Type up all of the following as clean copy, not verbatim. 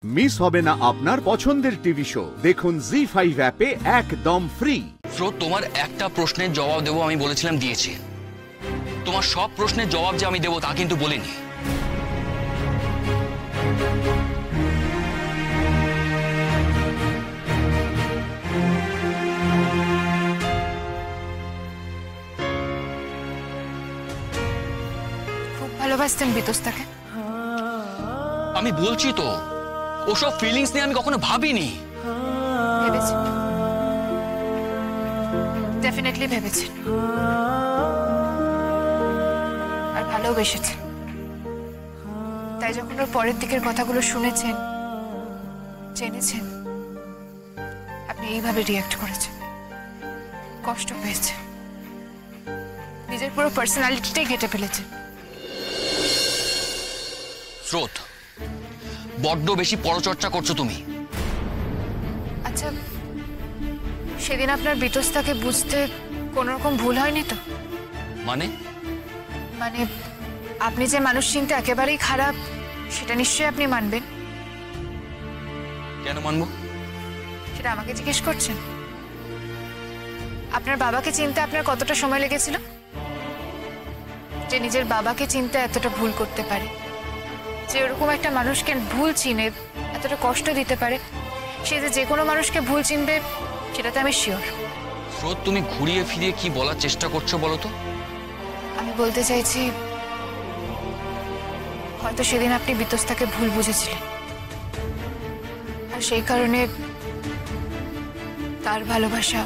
Miss হবে না আপনার পছন্দের টিভি শো। দেখুন জি5 অ্যাপে একদম ফ্রি। স্রোত, তোমার একটা প্রশ্নের জবাব দেবো আমি বলেছিলাম, দিয়েছি। তোমার সব প্রশ্নের জবাব যে আমি দেবো তা কিন্তু বলিনি। খুব ভালোবাসতেন বিতস্তাকে। আমি বলছি তো, ওসব ফিলিংস নিয়ে আমি কখনো ভাবিনি। ভেবেছেন, ডেফিনেটলি ভেবেছেন, আর ভালোবেসেছেন। তাই যখন ওর পরের দিকের কথাগুলো শুনেছেন, জেনেছেন, আপনি এইভাবে রিয়াক্ট করেছেন, কষ্ট পেয়েছেন, নিজের পুরো পার্সোনালিটিটাই ঘেটে ফেলেছেন। স্রোত, বড্ড বেশি পরচর্চা করছো তুমি। আচ্ছা, সেদিন আপনার বিতস্তাকে বুঝতে কোনো রকম ভুল হয়নি তো? মানে আপনি যে মানুষ চিনতে একেবারেই খারাপ, সেটা নিশ্চয়ই আপনি মানবেন। কেন মানবো? সেটা আমাকে জিজ্ঞেস করছেন? আপনার বাবাকে চিনতে আপনার কতটা সময় লেগেছিল? যে নিজের বাবাকে চিনতে এতটা ভুল করতে পারে, যে ওরকম একটা মানুষকে ভুল চিনে এতটা কষ্ট দিতে পারে, সে যে কোনো মানুষকে ভুল চিনবে সেটাতে আমি শিওর। স্রোত, তুমি ঘুরিয়ে ফিরিয়ে কি বলার চেষ্টা করছো বলো তো? আমি বলতে চাইছি, হয়তো সেদিন আপনি বিতস্তাকে ভুল বুঝেছিলেন, আর সেই কারণে তার ভালোবাসা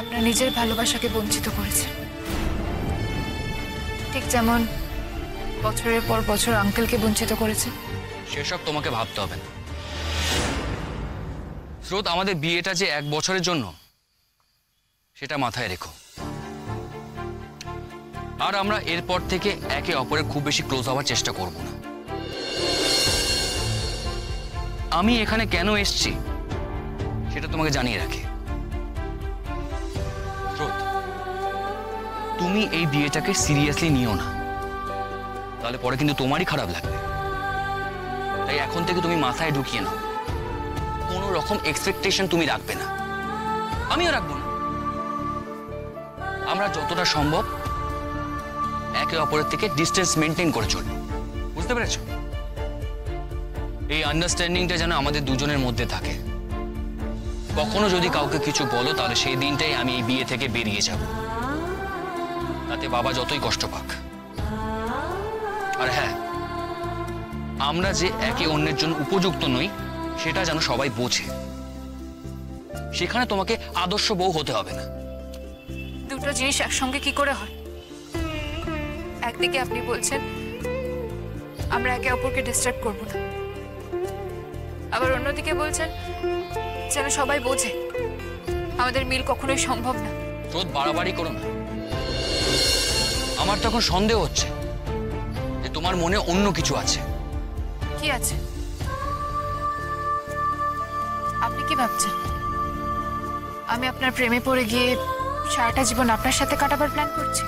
আপনার নিজের ভালোবাসাকে বঞ্চিত করেছে। ঠিক যেমন বছরের পর বছর আঙ্কেলকে বঞ্চিত করেছে। সেসব তোমাকে ভাবতে হবে না স্রোত। আমাদের বিয়েটা যে 1 বছরের জন্য, সেটা মাথায় রেখো। আর আমরা এরপর থেকে একে অপরের খুব বেশি ক্লোজ হওয়ার চেষ্টা করব না। আমি এখানে কেন এসেছি সেটা তোমাকে জানিয়ে রাখি। স্রোত, তুমি এই বিয়েটাকে সিরিয়াসলি নিও না, তাহলে পরে কিন্তু তোমারই খারাপ লাগবে। তাই এখন থেকে তুমি মাথায় ঢুকিয়ে নাও, কোনো রকম এক্সপেকটেশন তুমি রাখবে না, আমিও রাখবো না। আমরা যতটা সম্ভব একে অপরের থেকে ডিস্টেন্স মেনটেন করে চলবো, বুঝতে পেরেছো? এই আন্ডারস্ট্যান্ডিংটা যেন আমাদের দুজনের মধ্যে থাকে। কখনো যদি কাউকে কিছু বলো, তাহলে সেই দিনটাই আমি এই বিয়ে থেকে বেরিয়ে যাব, তাতে বাবা যতই কষ্ট পাক। আর হ্যাঁ, আমরা যে একে অন্যের জন্য উপযুক্ত নই সেটা যেন সবাই বোঝে। সেখানে তোমাকে আদর্শ বউ হতে হবে না। দুটো জিনিস একসঙ্গে কি করে হয়? একদিকে আপনি বলছেন আমরা একে অপরকে ডিস্টার্ব করব না, আবার অন্যদিকে বলছেন যেন সবাই বোঝে আমাদের মিল কখনোই সম্ভব না। রোদ বাড়াবাড়ি করো না। আমার তখন সন্দেহ হচ্ছে যে তোমার মনে অন্য কিছু আছে। কি আছে? আপনি কি ভাবছেন আমি আপনার প্রেমে পড়ে গিয়ে সারাটা জীবন আপনার সাথে কাটাবার প্ল্যান করছি?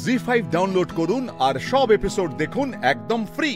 জি5 ডাউনলোড করুন আর সব এপিসোড দেখুন একদম ফ্রি।